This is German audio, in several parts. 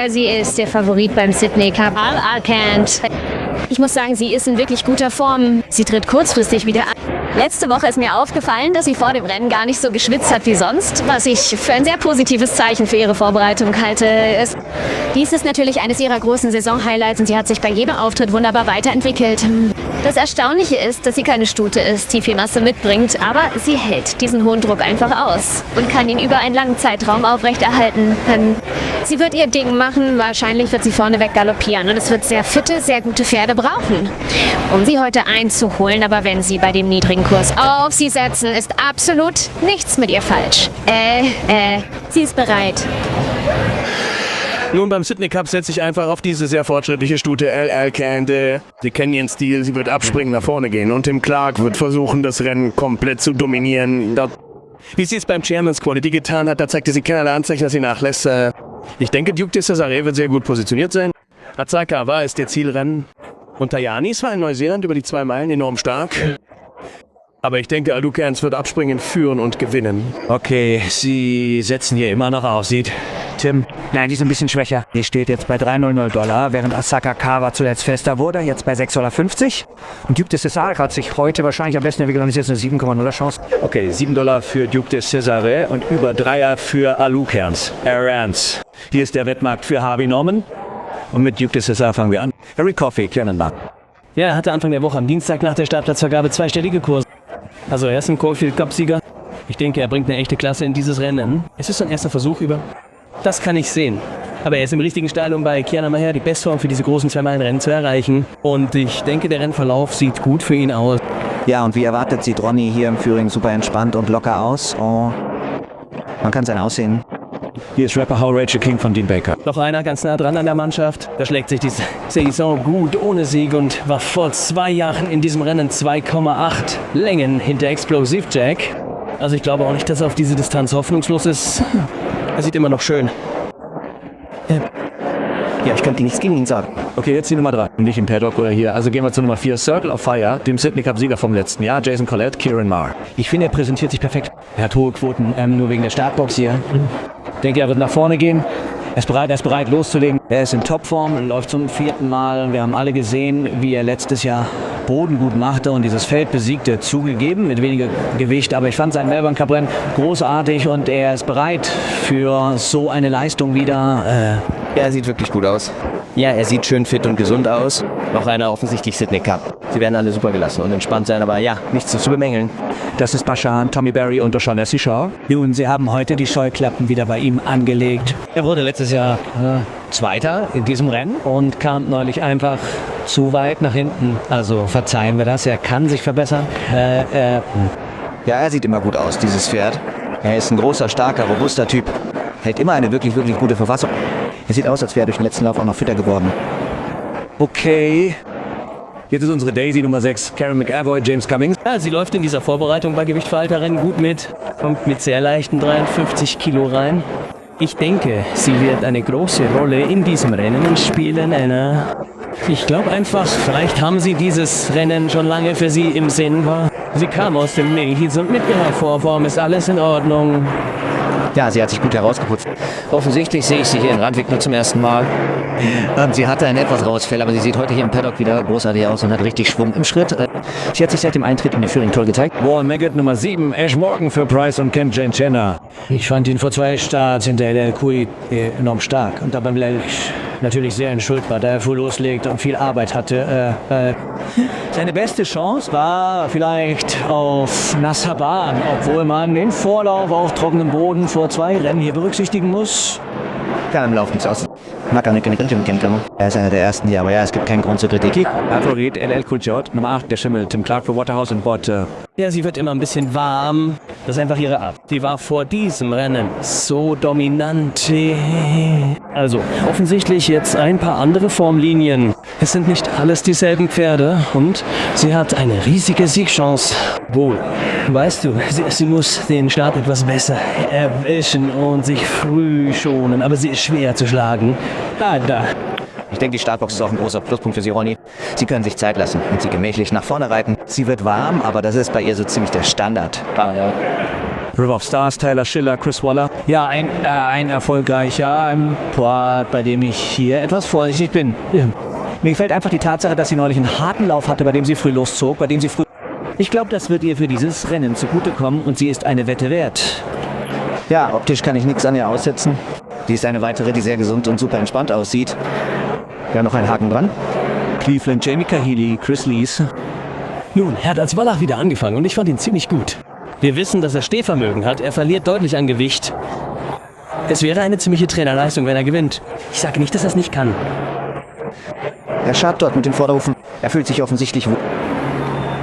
Sie ist der Favorit beim Sydney Cup. Anerkannt. Ich muss sagen, sie ist in wirklich guter Form. Sie tritt kurzfristig wieder an. Letzte Woche ist mir aufgefallen, dass sie vor dem Rennen gar nicht so geschwitzt hat wie sonst, was ich für ein sehr positives Zeichen für ihre Vorbereitung halte. Dies ist natürlich eines ihrer großen Saison-Highlights und sie hat sich bei jedem Auftritt wunderbar weiterentwickelt. Das Erstaunliche ist, dass sie keine Stute ist, die viel Masse mitbringt, aber sie hält diesen hohen Druck einfach aus und kann ihn über einen langen Zeitraum aufrechterhalten. Sie wird ihr Ding machen, wahrscheinlich wird sie vorneweg galoppieren und es wird sehr fitte, sehr gute Pferde brauchen, um sie heute einzuholen, aber wenn sie bei dem niedrigen Kurs auf sie setzen, ist absolut nichts mit ihr falsch. Sie ist bereit. Nun, beim Sydney Cup setze ich einfach auf diese sehr fortschrittliche Stute LL Candy. Sie kennen ihren Stil, sie wird abspringen, nach vorne gehen. Und Tim Clark wird versuchen, das Rennen komplett zu dominieren. Wie sie es beim Chairman's Quality getan hat, da zeigte sie keinerlei Anzeichen, dass sie nachlässt. Ich denke, Duke de Cesare wird sehr gut positioniert sein. Azakawa ist ihr Zielrennen. Und Tajanis war in Neuseeland über die 2 Meilen enorm stark. Aber ich denke, Alukans wird abspringen, führen und gewinnen. Okay, sie setzen hier immer noch auf. Sieht Tim? Nein, die ist ein bisschen schwächer. Die steht jetzt bei $300, während Asakawa zuletzt fester wurde, jetzt bei $6,50. Und Duke de Cesare hat sich heute wahrscheinlich am besten entwickelt und ist jetzt eine 7,0er Chance. Okay, $7 für Duke de Cesare und über 3er für Alukans. Arance. Hier ist der Wettmarkt für Harvey Norman. Und mit Duke de Cesare fangen wir an. Harry Coffey, Cannonbach. Ja, er hatte Anfang der Woche am Dienstag nach der Startplatzvergabe zweistellige Kurse. Also er ist ein Caulfield Cup-Sieger. Ich denke, er bringt eine echte Klasse in dieses Rennen. Es ist sein erster Versuch über. Das kann ich sehen. Aber er ist im richtigen Stall, um bei Kiana Maher die Bestform für diese großen 2-Meilen-Rennen zu erreichen. Und ich denke, der Rennverlauf sieht gut für ihn aus. Ja, und wie erwartet sieht Ronny hier im Führing super entspannt und locker aus. Oh, man kann sein Aussehen. Hier ist Rapper How Rachel King von Dean Baker. Noch einer ganz nah dran an der Mannschaft. Da schlägt sich die Saison gut ohne Sieg und war vor 2 Jahren in diesem Rennen 2,8 Längen hinter Explosive Jack. Also ich glaube auch nicht, dass er auf diese Distanz hoffnungslos ist. Er sieht immer noch schön. Ja, ich könnte nichts gegen ihn sagen. Okay, jetzt die Nummer 3. Nicht im Paddock oder hier. Also gehen wir zu Nummer 4. Circle of Fire, dem Sydney Cup-Sieger vom letzten Jahr. Jason Collette, Kieran Maher. Ich finde, er präsentiert sich perfekt. Er hat hohe Quoten, nur wegen der Startbox hier. Ich denke, er wird nach vorne gehen. Er ist bereit loszulegen. Er ist in Topform, läuft zum 4. Mal. Wir haben alle gesehen, wie er letztes Jahr Boden gut machte und dieses Feld besiegte. Zugegeben, mit weniger Gewicht. Aber ich fand sein Melbourne Cup Rennen großartig und er ist bereit für so eine Leistung wieder. Ja, er sieht wirklich gut aus. Ja, er sieht schön fit und gesund aus. Noch einer offensichtlich Sydney Cup. Sie werden alle super gelassen und entspannt sein, aber ja, nichts zu bemängeln. Das ist Bashan, Tommy Berry und O'Shaughnessy Shaw. Nun, sie haben heute die Scheuklappen wieder bei ihm angelegt. Er wurde letztes Jahr Zweiter in diesem Rennen und kam neulich einfach zu weit nach hinten. Also verzeihen wir das, er kann sich verbessern. Ja, er sieht immer gut aus, dieses Pferd. Er ist ein großer, starker, robuster Typ. Hält immer eine wirklich, wirklich gute Verfassung. Er sieht aus, als wäre er durch den letzten Lauf auch noch fitter geworden. Okay. Jetzt ist unsere Daisy Nummer 6, Karen McAvoy, James Cummings. Ja, sie läuft in dieser Vorbereitung bei Gewichtverhalterrennen gut mit. Kommt mit sehr leichten 53 Kilo rein. Ich denke, sie wird eine große Rolle in diesem Rennen spielen, Anna. Ich glaube einfach, vielleicht haben sie dieses Rennen schon lange für sie im Sinn. Sie kam aus dem Nichts und mit ihrer Vorform ist alles in Ordnung. Ja, sie hat sich gut herausgeputzt. Offensichtlich sehe ich sie hier in Randwick nur zum ersten Mal. Sie hatte ein etwas raues Fell, aber sie sieht heute hier im Paddock wieder großartig aus und hat richtig Schwung im Schritt. Sie hat sich seit dem Eintritt in den Führing toll gezeigt. Warren Maggot Nummer 7, Ash Morgan für Price und Ken Chenna. Ich fand ihn vor 2 Starts hinter LL Kui enorm stark und dabei natürlich sehr entschuldbar, da er früh loslegt und viel Arbeit hatte. Seine beste Chance war vielleicht auf nasser Bahn, obwohl man den Vorlauf auf trockenem Boden vor 2 Rennen hier berücksichtigen muss. Kann im Lauf nichts aus. Er ist einer der ersten hier, aber ja, es gibt keinen Grund zur Kritik. Favorit LL Cool J, Nummer 8, der Schimmel, Tim Clark für Waterhouse und Bot. Ja, sie wird immer ein bisschen warm. Das ist einfach ihre Art. Sie war vor diesem Rennen so dominant. Also, offensichtlich jetzt ein paar andere Formlinien. Es sind nicht alles dieselben Pferde und sie hat eine riesige Siegchance. Wohl. Weißt du, sie muss den Start etwas besser erwischen und sich früh schonen, aber sie ist schwer zu schlagen. Da. Ich denke, die Startbox ist auch ein großer Pluspunkt für Sie, Ronny. Sie können sich Zeit lassen und Sie gemächlich nach vorne reiten. Sie wird warm, aber das ist bei ihr so ziemlich der Standard. Ja. River of Stars, Tyler Schiller, Chris Waller. Ja, ein erfolgreicher Port, bei dem ich hier etwas vorsichtig bin. Mir gefällt einfach die Tatsache, dass sie neulich einen harten Lauf hatte, bei dem sie früh loszog, Ich glaube, das wird ihr für dieses Rennen zugutekommen und sie ist eine Wette wert. Ja, optisch kann ich nichts an ihr aussetzen. Die ist eine weitere, die sehr gesund und super entspannt aussieht. Ja, noch ein Haken dran. Cleveland, Jamie Kahili, Chris Lees. Nun, er hat als Wallach wieder angefangen und ich fand ihn ziemlich gut. Wir wissen, dass er Stehvermögen hat. Er verliert deutlich an Gewicht. Es wäre eine ziemliche Trainerleistung, wenn er gewinnt. Ich sage nicht, dass er es nicht kann. Er schabt dort mit den Vorderhufen. Er fühlt sich offensichtlich wohl.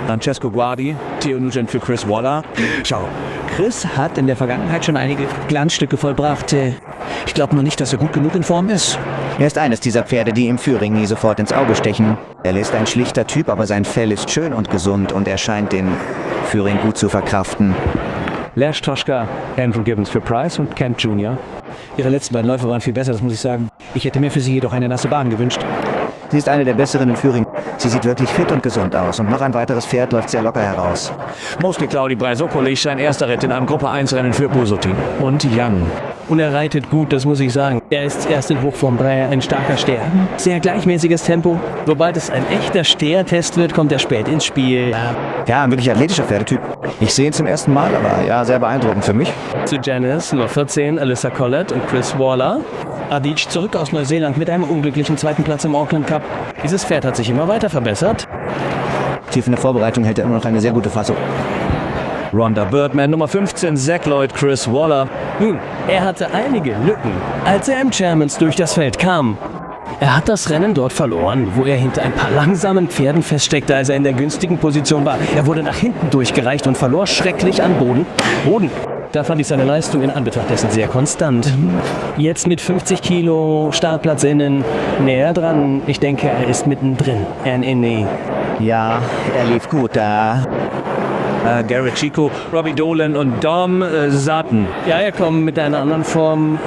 Francesco Guardi, Theo Nugent für Chris Waller. Schau, Chris hat in der Vergangenheit schon einige Glanzstücke vollbracht. Ich glaube nur nicht, dass er gut genug in Form ist. Er ist eines dieser Pferde, die im Führing nie sofort ins Auge stechen. Er ist ein schlichter Typ, aber sein Fell ist schön und gesund und er scheint den Führing gut zu verkraften. Lash Toschka, Andrew Gibbons für Price und Kent Jr. Ihre letzten beiden Läufe waren viel besser, das muss ich sagen. Ich hätte mir für sie jedoch eine nasse Bahn gewünscht. Sie ist eine der besseren in Führing. Sie sieht wirklich fit und gesund aus und noch ein weiteres Pferd läuft sehr locker heraus. Mostly Claudi Breisokolic, sein erster Ritt in einem Gruppe 1 Rennen für Busotin. Und Young. Und er reitet gut, das muss ich sagen. Er ist erst in Hochform 3, ein starker Steher. Sehr gleichmäßiges Tempo. Sobald es ein echter Stehertest wird, kommt er spät ins Spiel. Ja, ein wirklich athletischer Pferdetyp. Ich sehe ihn zum ersten Mal, aber ja, sehr beeindruckend für mich. Zu Janice, Nummer 14, Alyssa Collett und Chris Waller. Adichie zurück aus Neuseeland mit einem unglücklichen zweiten Platz im Auckland Cup. Dieses Pferd hat sich immer weiter verbessert. Tief in der Vorbereitung hält er immer noch eine sehr gute Fassung. Rhonda Birdman, Nummer 15, Zach Lloyd, Chris Waller. Nun, er hatte einige Lücken, als er im Chairmans durch das Feld kam. Er hat das Rennen dort verloren, wo er hinter ein paar langsamen Pferden feststeckte, als er in der günstigen Position war. Er wurde nach hinten durchgereicht und verlor schrecklich an Boden. Da fand ich seine Leistung in Anbetracht dessen sehr konstant. Jetzt mit 50 Kilo Startplatz innen, näher dran. Ich denke, er ist mittendrin. Ja, er lief gut da. Garrett Chico, Robbie Dolan und Dom Sutton. Ja, er kommt mit einer anderen Form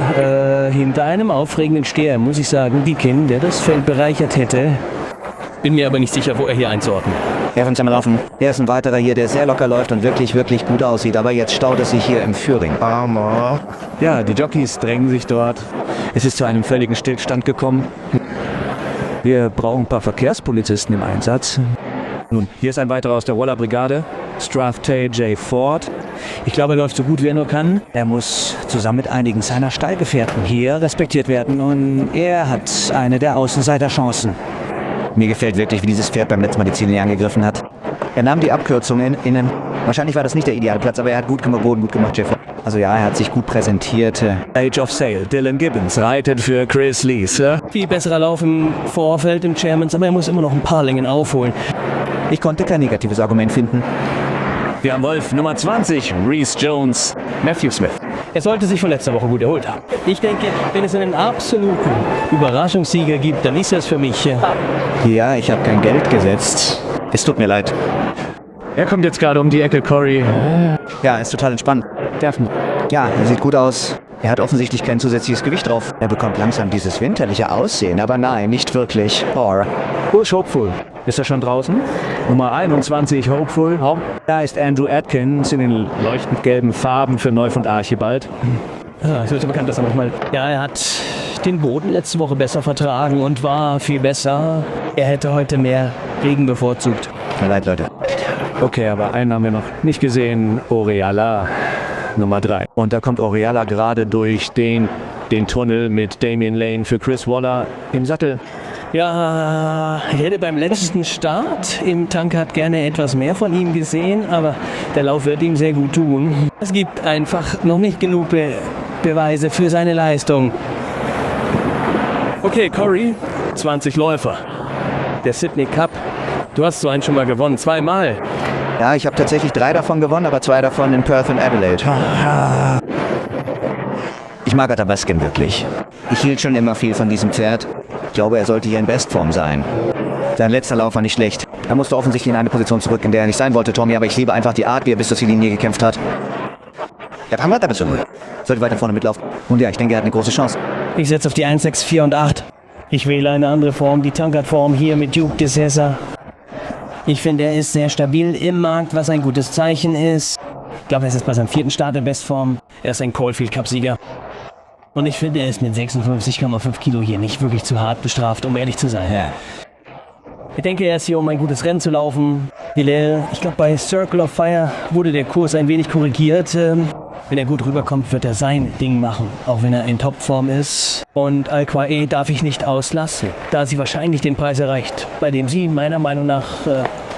hinter einem aufregenden Steher, muss ich sagen. Deakin, der das Feld bereichert hätte. Bin mir aber nicht sicher, wo er hier einzuordnen. Er fängt am Laufen. Er ist ein weiterer hier, der sehr locker läuft und wirklich, wirklich gut aussieht. Aber jetzt staut es sich hier im Führing. Ja, die Jockeys drängen sich dort. Es ist zu einem völligen Stillstand gekommen. Wir brauchen ein paar Verkehrspolizisten im Einsatz. Nun, hier ist ein weiterer aus der Waller-Brigade. Strathtay J. Ford. Ich glaube, er läuft so gut wie er nur kann. Er muss zusammen mit einigen seiner Stallgefährten hier respektiert werden und er hat eine der Außenseiterchancen. Mir gefällt wirklich, wie dieses Pferd beim letzten Mal die Ziele angegriffen hat. Er nahm die Abkürzung innen. Wahrscheinlich war das nicht der ideale Platz, aber er hat gut gemacht, Jeff. Also ja, er hat sich gut präsentiert. Age of Sail, Dylan Gibbons reitet für Chris Lees. Viel besserer Lauf im Vorfeld im Chairmans, aber er muss immer noch ein paar Längen aufholen. Ich konnte kein negatives Argument finden. Wir haben Wolf Nummer 20, Reese Jones, Matthew Smith. Er sollte sich von letzter Woche gut erholt haben. Ich denke, wenn es einen absoluten Überraschungssieger gibt, dann ist das für mich. Ja, ich habe kein Geld gesetzt. Es tut mir leid. Er kommt jetzt gerade um die Ecke, Corey. Ja, er ist total entspannt. Ja, er sieht gut aus. Er hat offensichtlich kein zusätzliches Gewicht drauf. Er bekommt langsam dieses winterliche Aussehen, aber nein, nicht wirklich. Bush Hopeful. Ist er schon draußen? Nummer 21, Hopeful. Da ist Andrew Atkins in den leuchtend gelben Farben für Neuf und Archibald. Ja, es wird bekannt, dass er manchmal... Ja, er hat den Boden letzte Woche besser vertragen und war viel besser. Er hätte heute mehr Regen bevorzugt. Tut mir leid, Leute. Okay, aber einen haben wir noch nicht gesehen. Oreala, Nummer 3. Und da kommt Oreala gerade durch den Tunnel mit Damien Lane für Chris Waller im Sattel. Ja, ich hätte beim letzten Start im Tankard gerne etwas mehr von ihm gesehen, aber der Lauf wird ihm sehr gut tun. Es gibt einfach noch nicht genug Beweise für seine Leistung. Okay, Corey, 20 Läufer. Der Sydney Cup. Du hast so einen schon mal gewonnen, 2-mal. Ja, ich habe tatsächlich 3 davon gewonnen, aber 2 davon in Perth und Adelaide. Ich mag Athabaskan wirklich. Ich hielt schon immer viel von diesem Pferd. Ich glaube, er sollte hier in Bestform sein. Sein letzter Lauf war nicht schlecht. Er musste offensichtlich in eine Position zurück, in der er nicht sein wollte, Tommy, aber ich liebe einfach die Art, wie er bis zur Ziellinie gekämpft hat. Ja, haben wir damit schon. Sollte weiter vorne mitlaufen. Und ja, ich denke, er hat eine große Chance. Ich setze auf die 1, 6, 4 und 8. Ich wähle eine andere Form, die Tankard-Form hier mit Duke de Caesar. Ich finde, er ist sehr stabil im Markt, was ein gutes Zeichen ist. glaube, er ist jetzt bei seinem 4. Start in Bestform. Er ist ein Caulfield-Cup-Sieger. Und ich finde, er ist mit 56,5 Kilo hier nicht wirklich zu hart bestraft, um ehrlich zu sein. Ja. Ich denke, er ist hier, um ein gutes Rennen zu laufen. Hillel, ich glaube, bei Circle of Fire wurde der Kurs ein wenig korrigiert. Wenn er gut rüberkommt, wird er sein Ding machen, auch wenn er in Topform ist. Und Al-Quae darf ich nicht auslassen, da sie wahrscheinlich den Preis erreicht, bei dem sie meiner Meinung nach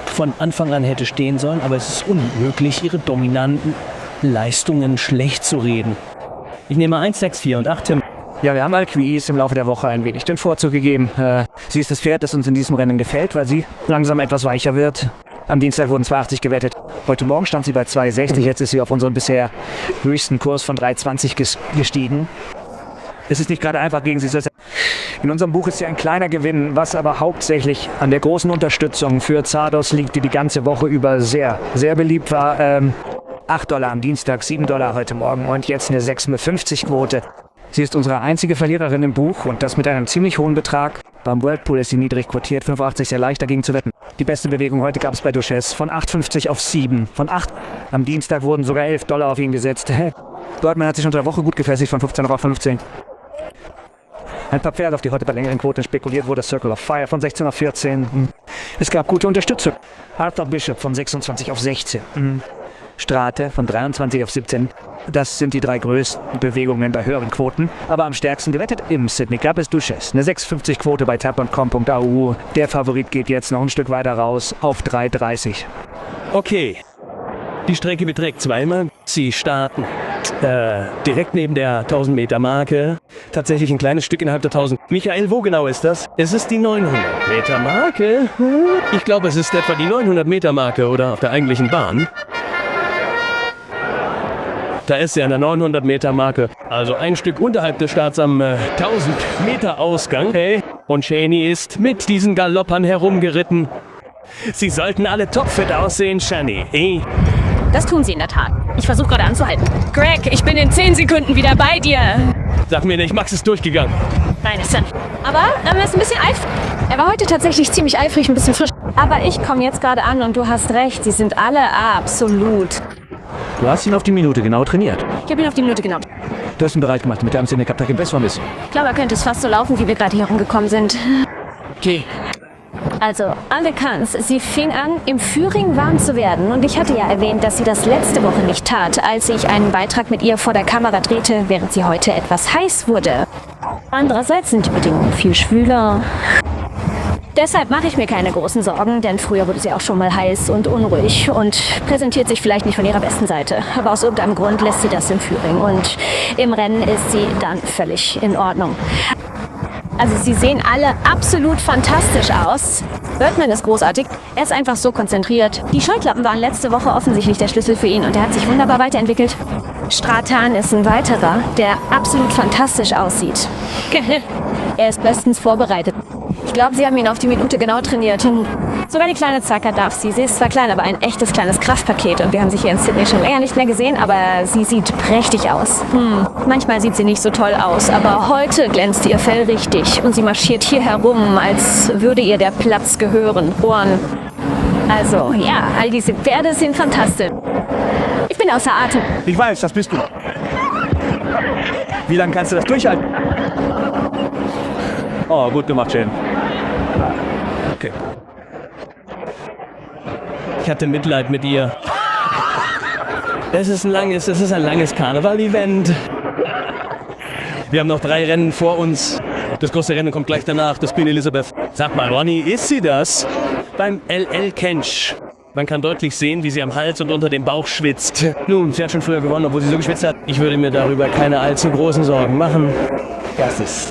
von Anfang an hätte stehen sollen. Aber es ist unmöglich, ihre dominanten Leistungen schlecht zu reden. Ich nehme 1, 6, 4 und 8 Tim. Ja, wir haben Alquiz im Laufe der Woche ein wenig den Vorzug gegeben. Sie ist das Pferd, das uns in diesem Rennen gefällt, weil sie langsam etwas weicher wird. Am Dienstag wurden 2,80 gewettet. Heute Morgen stand sie bei 2,60. Jetzt ist sie auf unseren bisher höchsten Kurs von 3,20 gestiegen. Es ist nicht gerade einfach gegen sie. In unserem Buch ist sie ein kleiner Gewinn, was aber hauptsächlich an der großen Unterstützung für Zardos liegt, die die ganze Woche über sehr, sehr beliebt war. $8 am Dienstag, $7 heute Morgen und jetzt eine 6,50 Quote. Sie ist unsere einzige Verliererin im Buch und das mit einem ziemlich hohen Betrag. Beim Whirlpool ist sie niedrig quotiert, 5,80 sehr leicht dagegen zu wetten. Die beste Bewegung heute gab es bei Duchesse von 8,50 auf 7. Von 8 am Dienstag wurden sogar $11 auf ihn gesetzt. Birdman hat sich unter der Woche gut gefestigt von 15 auf 15. Ein paar Pferde, auf die heute bei längeren Quoten spekuliert wurde. Circle of Fire von 16 auf 14. Es gab gute Unterstützung. Arthur Bishop von 26 auf 16. Strate von 23 auf 17. Das sind die 3 größten Bewegungen bei höheren Quoten. Aber am stärksten gewettet im Sydney Cup ist Duchesse. Eine 6,50 Quote bei tap.com.au. Der Favorit geht jetzt noch ein Stück weiter raus auf 3,30. Okay. Die Strecke beträgt 2 Mal. Sie starten direkt neben der 1000 Meter Marke. Tatsächlich ein kleines Stück innerhalb der 1000. Michael, wo genau ist das? Es ist die 900 Meter Marke. Ich glaube, es ist etwa die 900 Meter Marke oder auf der eigentlichen Bahn. Da ist sie an der 900 Meter Marke. Also ein Stück unterhalb des Starts am 1000 Meter Ausgang. Hey. Und Shani ist mit diesen Galoppern herumgeritten. Sie sollten alle topfit aussehen, Shani. Hey. Das tun sie in der Tat. Ich versuche gerade anzuhalten. Greg, ich bin in 10 Sekunden wieder bei dir. Sag mir nicht, Max ist durchgegangen. Nein, ist er nicht. Aber er ist ein bisschen eifrig. Er war heute tatsächlich ziemlich eifrig, ein bisschen frisch. Aber ich komme jetzt gerade an und du hast recht. Sie sind alle absolut. Du hast ihn auf die Minute genau trainiert. Ich habe ihn auf die Minute genau. Du hast ihn bereit gemacht, damit er am Sydney Cup Tag im Bestform ist. Ich glaube, er könnte es fast so laufen, wie wir gerade hier rumgekommen sind. Okay. Also, alle Kans. Sie fing an, im Führing warm zu werden. Und ich hatte ja erwähnt, dass sie das letzte Woche nicht tat, als ich einen Beitrag mit ihr vor der Kamera drehte, während sie heute etwas heiß wurde. Andererseits sind die Bedingungen viel schwüler. Deshalb mache ich mir keine großen Sorgen, denn früher wurde sie auch schon mal heiß und unruhig und präsentiert sich vielleicht nicht von ihrer besten Seite. Aber aus irgendeinem Grund lässt sie das im Führing und im Rennen ist sie dann völlig in Ordnung. Also sie sehen alle absolut fantastisch aus. Birdman ist großartig. Er ist einfach so konzentriert. Die Scheuklappen waren letzte Woche offensichtlich der Schlüssel für ihn und er hat sich wunderbar weiterentwickelt. Stratan ist ein weiterer, der absolut fantastisch aussieht. Er ist bestens vorbereitet. Ich glaube, sie haben ihn auf die Minute genau trainiert. Sogar die kleine Zacker darf sie. Sie ist zwar klein, aber ein echtes kleines Kraftpaket. Und wir haben sie hier in Sydney schon länger nicht mehr gesehen, aber sie sieht prächtig aus. Manchmal sieht sie nicht so toll aus, aber heute glänzt ihr Fell richtig. Und sie marschiert hier herum, als würde ihr der Platz gehören. Ohren. Also, ja, all diese Pferde sind fantastisch. Ich bin außer Atem. Ich weiß, das bist du. Wie lange kannst du das durchhalten? Oh, gut gemacht, Shane. Okay. Ich hatte Mitleid mit ihr. Es ist ein langes Karneval-Event. Wir haben noch 3 Rennen vor uns. Das große Rennen kommt gleich danach, das Queen Elizabeth. Sag mal, Ronny, ist sie das? Beim LL Kench. Man kann deutlich sehen, wie sie am Hals und unter dem Bauch schwitzt. Nun, sie hat schon früher gewonnen, obwohl sie so geschwitzt hat. Ich würde mir darüber keine allzu großen Sorgen machen. Erstes.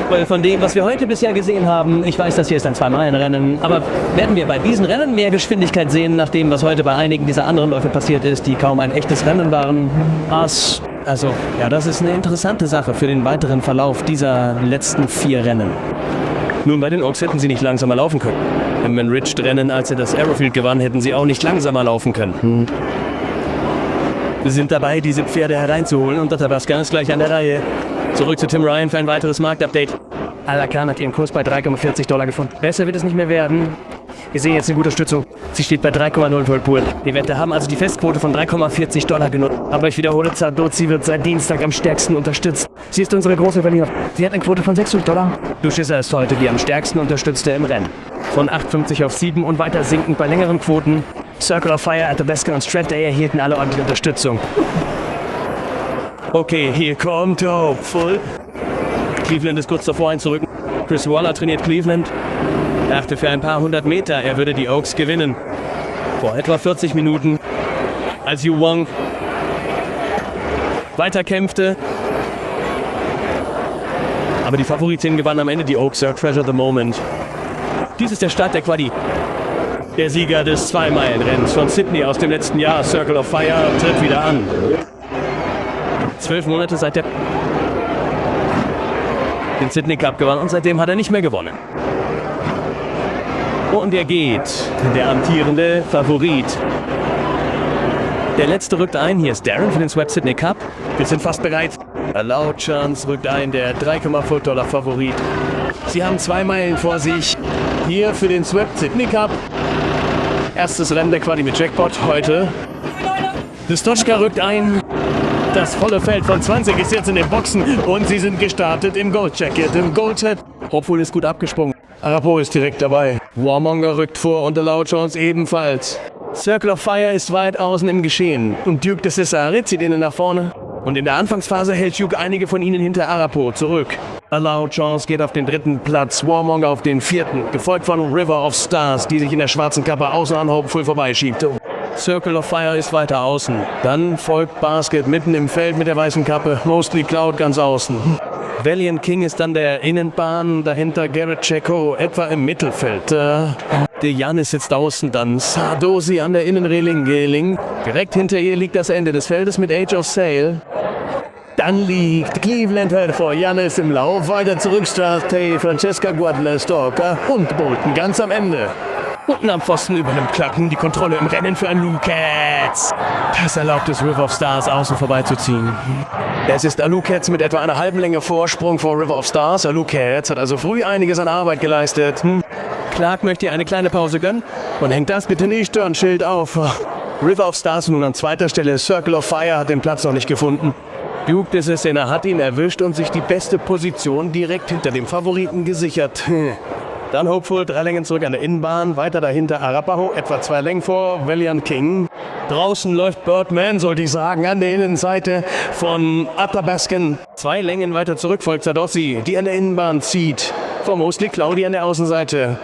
Weil von dem, was wir heute bisher gesehen haben, ich weiß, das hier ist ein 2-Meilen-Rennen, aber werden wir bei diesen Rennen mehr Geschwindigkeit sehen, nach dem, was heute bei einigen dieser anderen Läufe passiert ist, die kaum ein echtes Rennen waren? Also, ja, das ist eine interessante Sache für den weiteren Verlauf dieser letzten 4 Rennen. Nun, bei den Oaks hätten sie nicht langsamer laufen können. Im Enriched-Rennen, als er das Arrowfield gewann, hätten sie auch nicht langsamer laufen können. Wir sind dabei, diese Pferde hereinzuholen und Athabaskan ist gleich an der Reihe. Zurück zu Tim Ryan für ein weiteres Marktupdate. Al-Akan hat ihren Kurs bei $3,40 gefunden. Besser wird es nicht mehr werden. Wir sehen jetzt eine gute Stützung. Sie steht bei 3,0 Whirlpool. Die Wette haben also die Festquote von $3,40 genutzt. Aber ich wiederhole, Zardozi wird seit Dienstag am stärksten unterstützt. Sie ist unsere große Verliererin. Sie hat eine Quote von $600. Luchissa ist heute die am stärksten unterstützte im Rennen. Von 8,50 auf 7 und weiter sinkend bei längeren Quoten. Circle of Fire, Athabasca und Strat Day erhielten alle ordentliche Unterstützung. Okay, hier kommt Hopeful. Cleveland ist kurz davor einzurücken. Chris Waller trainiert Cleveland. Dachte für ein paar 100 Meter, er würde die Oaks gewinnen. Vor etwa 40 Minuten, als Yu Wong weiterkämpfte. Aber die Favoritin gewann am Ende die Oaks, Treasure the Moment. Dies ist der Start der Quali. Der Sieger des 2-Meilen-Rennens von Sydney aus dem letzten Jahr, Circle of Fire, tritt wieder an. 12 Monate seit der den Sydney Cup gewann und seitdem hat er nicht mehr gewonnen. Und er geht, der amtierende Favorit. Der letzte rückt ein, hier ist Darren für den Swap Sydney Cup. Wir sind fast bereit. Allowed Chance rückt ein, der $3,5 Favorit. Sie haben 2 Meilen vor sich. Hier für den Swap Sydney Cup. Erstes Rennen der Quali mit Jackpot heute. Stoschka rückt ein. Das volle Feld von 20 ist jetzt in den Boxen und sie sind gestartet im Gold Jacket, im Gold Hat. Hopeful ist gut abgesprungen. Arapo ist direkt dabei. Warmonger rückt vor und Allowed Chance ebenfalls. Circle of Fire ist weit außen im Geschehen und Duke de Cesaret zieht ihnen nach vorne. Und in der Anfangsphase hält Duke einige von ihnen hinter Arapo zurück. Allowed Chance geht auf den 3. Platz, Warmonger auf den 4., gefolgt von River of Stars, die sich in der schwarzen Kappe außen an Hopeful vorbeischiebt. Circle of Fire ist weiter außen. Dann folgt Basket mitten im Feld mit der weißen Kappe, Mostly Cloud ganz außen. Valiant King ist an der Innenbahn, dahinter Garrett Checo etwa im Mittelfeld. De Giannis sitzt außen, dann Zardozi an der Innenreling geling. Direkt hinter ihr liegt das Ende des Feldes mit Age of Sail. Dann liegt Cleveland vor Giannis im Lauf, weiter zurück Stratey, Francesca Guadalajara und Bolton ganz am Ende. Unten am Pfosten übernimmt Klacken die Kontrolle im Rennen für ein Lucas. Das erlaubt es River of Stars außen vorbeizuziehen. Es ist Lucas mit etwa einer halben Länge Vorsprung vor River of Stars. Lucas hat also früh einiges an Arbeit geleistet. Clark möchte ihr eine kleine Pause gönnen und hängt das bitte nicht Stirnschild auf. River of Stars nun an zweiter Stelle. Circle of Fire hat den Platz noch nicht gefunden. Duke de Cesaret hat ihn erwischt und sich die beste Position direkt hinter dem Favoriten gesichert. Dann Hopeful, 3 Längen zurück an der Innenbahn, weiter dahinter Arapaho, etwa 2 Längen vor Valiant King. Draußen läuft Birdman, sollte ich sagen, an der Innenseite von Athabascan. 2 Längen weiter zurück folgt Zardozi, die an der Innenbahn zieht. Vor Mostly Claudi an der Außenseite.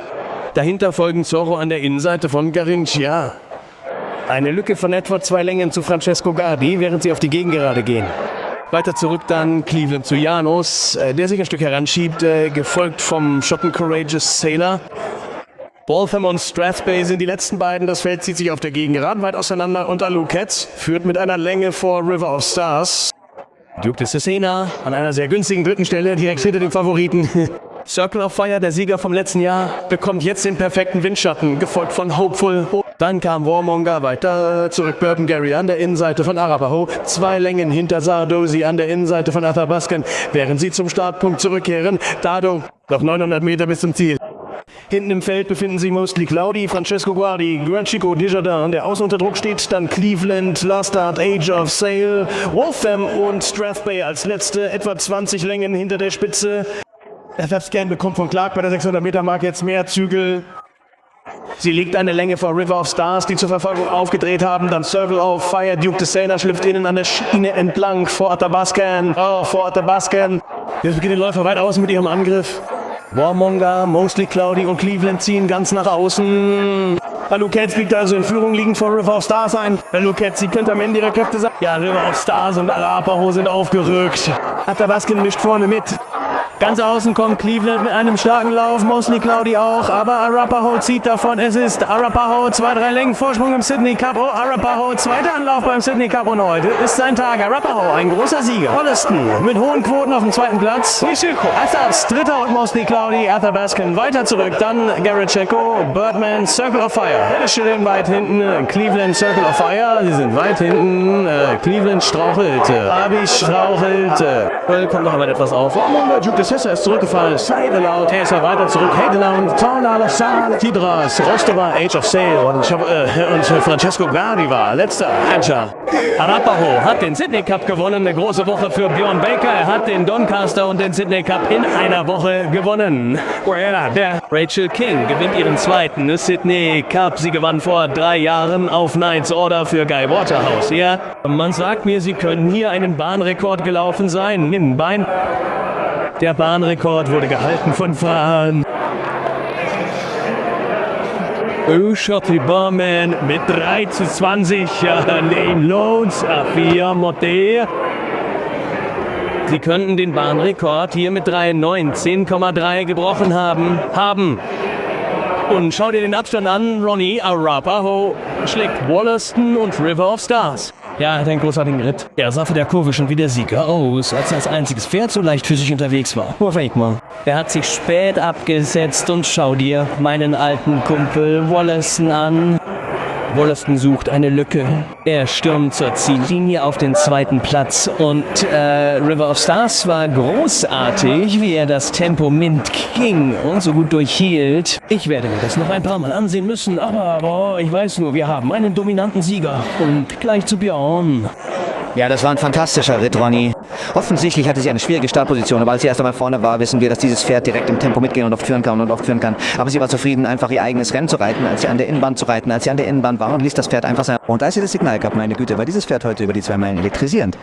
Dahinter folgen Zorro an der Innenseite von Garincha. Eine Lücke von etwa 2 Längen zu Francesco Gardi, während sie auf die Gegengerade gehen. Weiter zurück dann Cleveland zu Janos, der sich ein Stück heranschiebt, gefolgt vom Schotten Courageous Sailor. Waltham und Strathspey sind die letzten beiden, das Feld zieht sich auf der Gegengeraden weit auseinander und Lucas führt mit einer Länge vor River of Stars. Duke de Cesaret an einer sehr günstigen 3. Stelle, direkt hinter dem Favoriten. Circle of Fire, der Sieger vom letzten Jahr, bekommt jetzt den perfekten Windschatten, gefolgt von Hopeful. Dann kam Warmonger weiter zurück, Burton Gary an der Innenseite von Arapaho, 2 Längen hinter Zardozi an der Innenseite von Athabascan, während sie zum Startpunkt zurückkehren. Dado, noch 900 Meter bis zum Ziel. Hinten im Feld befinden sich Mostly Claudi, Francesco Guardi, Chico Desjardins, der außen unter Druck steht, dann Cleveland, Last Start, Age of Sail, Waltham und Strathspey als letzte, etwa 20 Längen hinter der Spitze. Athabascan bekommt von Clark bei der 600-Meter-Marke jetzt mehr Zügel. Sie liegt eine Länge vor River of Stars, die zur Verfolgung aufgedreht haben. Dann Circle of Fire, Duke de Cesaret schlüpft innen an der Schiene entlang vor Athabascan. Vor Athabascan. Jetzt beginnen die Läufer weit außen mit ihrem Angriff. Warmonger, Mostly Claudi und Cleveland ziehen ganz nach außen. Lucas liegt also in Führung, liegend vor River of Stars ein. Lucas, sie könnte am Ende ihrer Kräfte sein. Ja, River of Stars und Arapaho sind aufgerückt. Athabascan mischt vorne mit. Ganz außen kommt Cleveland mit einem starken Lauf, Mostly Claudi auch, aber Arapaho zieht davon. Es ist Arapaho, 2-3 Längen Vorsprung im Sydney Cup. Arapaho, zweiter Anlauf beim Sydney Cup und heute ist sein Tag. Arapaho, ein großer Sieger. Holliston mit hohen Quoten auf dem 2. Platz. Athas, 3. und Mostly Claudi. Athabascan weiter zurück. Dann Garrett Checo, Birdman, Circle of Fire. Hellschillen weit hinten. Cleveland, Circle of Fire. Sie sind weit hinten. Cleveland strauchelte. Abi strauchelte. Kommt noch einmal etwas auf. Duke de Sessa ist zurückgefallen. Seidelau, TSA weiter zurück. Hegelau, Taunala, Saal, Tidras, Rostova, Age of Sail und Francesco Gardi war letzter. Hampshire. Arapaho hat den Sydney Cup gewonnen. Eine große Woche für Bjorn Baker. Er hat den Doncaster und den Sydney Cup in einer Woche gewonnen. Der Rachel King gewinnt ihren zweiten Sydney Cup. Sie gewann vor 3 Jahren auf Knights Order für Guy Waterhouse. Ja, man sagt mir, sie können hier einen Bahnrekord gelaufen sein. Nimm Bein. Der Bahnrekord wurde gehalten von Frauen. Shotty Barman mit 3:20. Lane Loads, Afia Motte. Sie könnten den Bahnrekord hier mit 3:19,3 gebrochen haben. Und schau dir den Abstand an. Ronnie Arapaho schlägt Wollaston und River of Stars. Ja, er hat einen großartigen Ritt. Er sah für der Kurve schon wie der Sieger aus, als er als einziges Pferd so leichtfüßig unterwegs war. Wake mal. Er hat sich spät abgesetzt und schau dir meinen alten Kumpel Wollaston an. Wollaston sucht eine Lücke. Er stürmt zur Ziellinie auf den 2. Platz und River of Stars war großartig, wie er das Tempo Mint ging und so gut durchhielt. Ich werde mir das noch ein paar Mal ansehen müssen, aber ich weiß nur, wir haben einen dominanten Sieger. Und gleich zu Bjorn. Ja, das war ein fantastischer Ritt, Ronny. Offensichtlich hatte sie eine schwierige Startposition, aber als sie erst einmal vorne war, wissen wir, dass dieses Pferd direkt im Tempo mitgehen und oft führen kann. Aber sie war zufrieden, einfach ihr eigenes Rennen zu reiten, als sie an der Innenbahn war und ließ das Pferd einfach sein. Und als sie das Signal gab, meine Güte, war dieses Pferd heute über die 2 Meilen elektrisierend.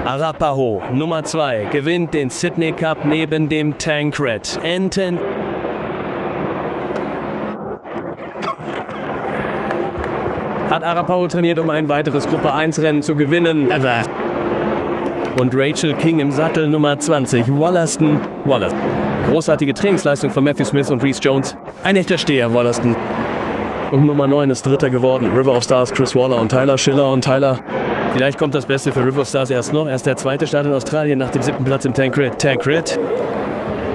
Arapaho, Nummer 2, gewinnt den Sydney Cup neben dem Tancred. Hat Arapaho trainiert, um ein weiteres Gruppe 1 Rennen zu gewinnen. Und Rachel King im Sattel Nummer 20. Wollaston. Großartige Trainingsleistung von Matthew Smith und Reece Jones. Ein echter Steher, Wollaston. Und Nummer 9 ist Dritter geworden. River of Stars, Chris Waller und Tyler Schiller und Tyler. Vielleicht kommt das Beste für River of Stars erst noch. Erst der 2. Start in Australien nach dem 7. Platz im Tancred.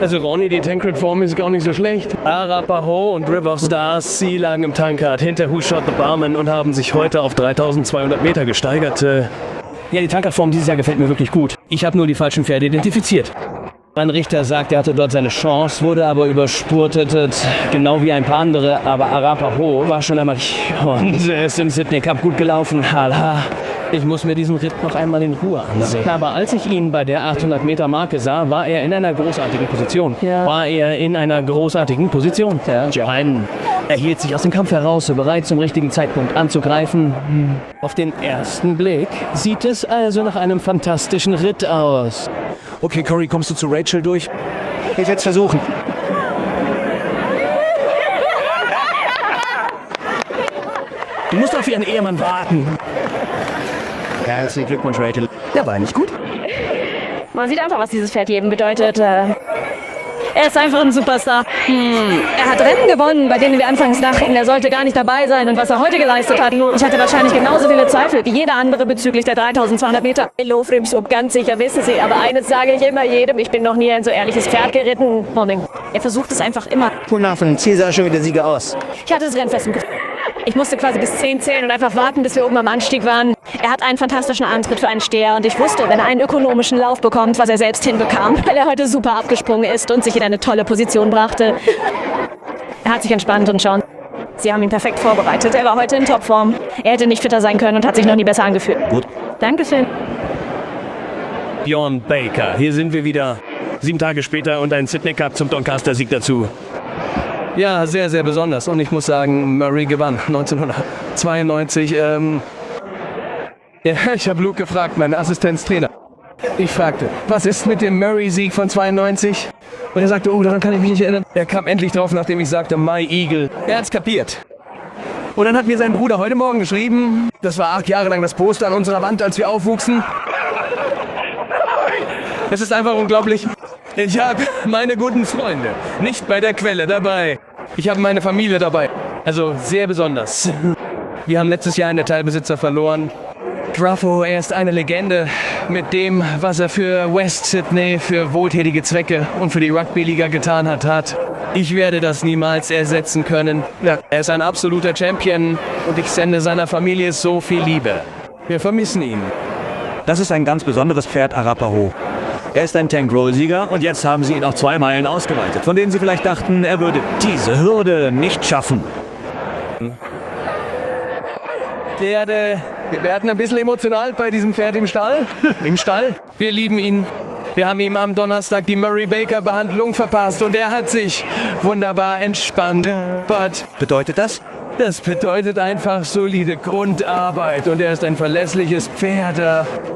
Also Ronny, die Tancred-Form ist gar nicht so schlecht. Arapaho und River of Stars, sie lagen im Tankard hinter Who Shot the Barman und haben sich heute auf 3200 Meter gesteigert. Ja, die Tankard-Form dieses Jahr gefällt mir wirklich gut. Ich habe nur die falschen Pferde identifiziert. Ein Richter sagt, er hatte dort seine Chance, wurde aber überspurtet, genau wie ein paar andere. Aber Arapaho war schon einmal und er ist im Sydney Cup gut gelaufen. Hala. Ich muss mir diesen Ritt noch einmal in Ruhe ansehen. Aber als ich ihn bei der 800 Meter Marke sah, war er in einer großartigen Position. Ja. Er hielt sich aus dem Kampf heraus, bereit zum richtigen Zeitpunkt anzugreifen. Auf den ersten Blick sieht es also nach einem fantastischen Ritt aus. Okay, Cory, kommst du zu Rachel durch? Ich werde es versuchen. Du musst auf ihren Ehemann warten. Herzlichen Glückwunsch, Rachel. Der war nicht gut. Man sieht einfach, was dieses Pferd jedem bedeutet. Er ist einfach ein Superstar. Er hat Rennen gewonnen, bei denen wir anfangs dachten, er sollte gar nicht dabei sein. Und was er heute geleistet hat, ich hatte wahrscheinlich genauso viele Zweifel wie jeder andere bezüglich der 3200 Meter. Lofrim, so ganz sicher wissen Sie. Aber eines sage ich immer jedem, ich bin noch nie ein so ehrliches Pferd geritten. Er versucht es einfach immer. Cool nach von dem Ziel sah schon wieder Sieger aus. Ich hatte das Rennen fest im Gefühl. Ich musste quasi bis 10 zählen und einfach warten, bis wir oben am Anstieg waren. Er hat einen fantastischen Antritt für einen Steher und ich wusste, wenn er einen ökonomischen Lauf bekommt, was er selbst hinbekam, weil er heute super abgesprungen ist und sich in eine tolle Position brachte. Er hat sich entspannt und schauen. Sie haben ihn perfekt vorbereitet. Er war heute in Topform. Er hätte nicht fitter sein können und hat sich noch nie besser angefühlt. Gut. Dankeschön. Bjorn Baker, hier sind wir wieder. 7 Tage später und ein Sydney Cup zum Doncaster-Sieg dazu. Ja, sehr, sehr besonders. Und ich muss sagen, Murray gewann 1992. Ja, ich habe Luke gefragt, meinen Assistenztrainer. Ich fragte, was ist mit dem Murray-Sieg von 92? Und er sagte, daran kann ich mich nicht erinnern. Er kam endlich drauf, nachdem ich sagte, My Eagle. Er hat's kapiert. Und dann hat mir sein Bruder heute Morgen geschrieben, das war 8 Jahre lang das Poster an unserer Wand, als wir aufwuchsen. Es ist einfach unglaublich. Ich habe meine guten Freunde nicht bei der Quelle dabei. Ich habe meine Familie dabei. Also sehr besonders. Wir haben letztes Jahr einen Teilbesitzer verloren. Gruffo, er ist eine Legende mit dem, was er für West Sydney, für wohltätige Zwecke und für die Rugby-Liga getan hat. Ich werde das niemals ersetzen können. Ja, er ist ein absoluter Champion und ich sende seiner Familie so viel Liebe. Wir vermissen ihn. Das ist ein ganz besonderes Pferd, Arapaho. Er ist ein Tank-Roll-Sieger und jetzt haben sie ihn auf 2 Meilen ausgeweitet, von denen sie vielleicht dachten, er würde diese Hürde nicht schaffen. Wir werden ein bisschen emotional bei diesem Pferd im Stall. Wir lieben ihn. Wir haben ihm am Donnerstag die Murray-Baker-Behandlung verpasst und er hat sich wunderbar entspannt. Bedeutet das? Das bedeutet einfach solide Grundarbeit und er ist ein verlässliches Pferd.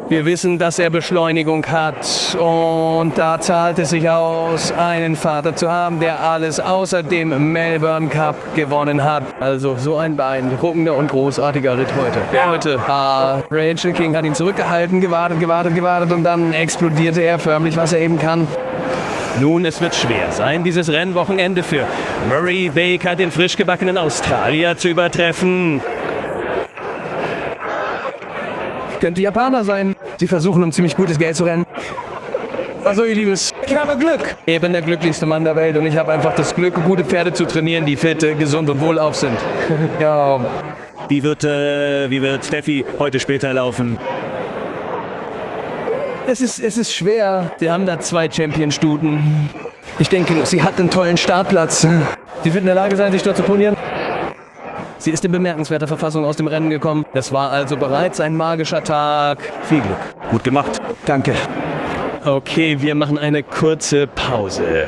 Wir wissen, dass er Beschleunigung hat und da zahlt es sich aus, einen Vater zu haben, der alles außer dem Melbourne Cup gewonnen hat. Also so ein beeindruckender und großartiger Ritt heute. Rachel King hat ihn zurückgehalten, gewartet und dann explodierte er förmlich, was er eben kann. Nun, es wird schwer sein, dieses Rennwochenende für Murray Baker, den frisch gebackenen Australier, zu übertreffen. Könnte Japaner sein. Sie versuchen, um ziemlich gutes Geld zu rennen. Also ihr Liebes, ich habe Glück. Ich bin der glücklichste Mann der Welt und ich habe einfach das Glück, gute Pferde zu trainieren, die fit, gesund und wohlauf sind. Ja. Wie wird Steffi heute später laufen? Es ist schwer. Sie haben da 2 Champion-Stuten. Ich denke, sie hat einen tollen Startplatz. Sie wird in der Lage sein, sich dort zu ponieren. Sie ist in bemerkenswerter Verfassung aus dem Rennen gekommen. Das war also bereits ein magischer Tag. Viel Glück. Gut gemacht. Danke. Okay, wir machen eine kurze Pause.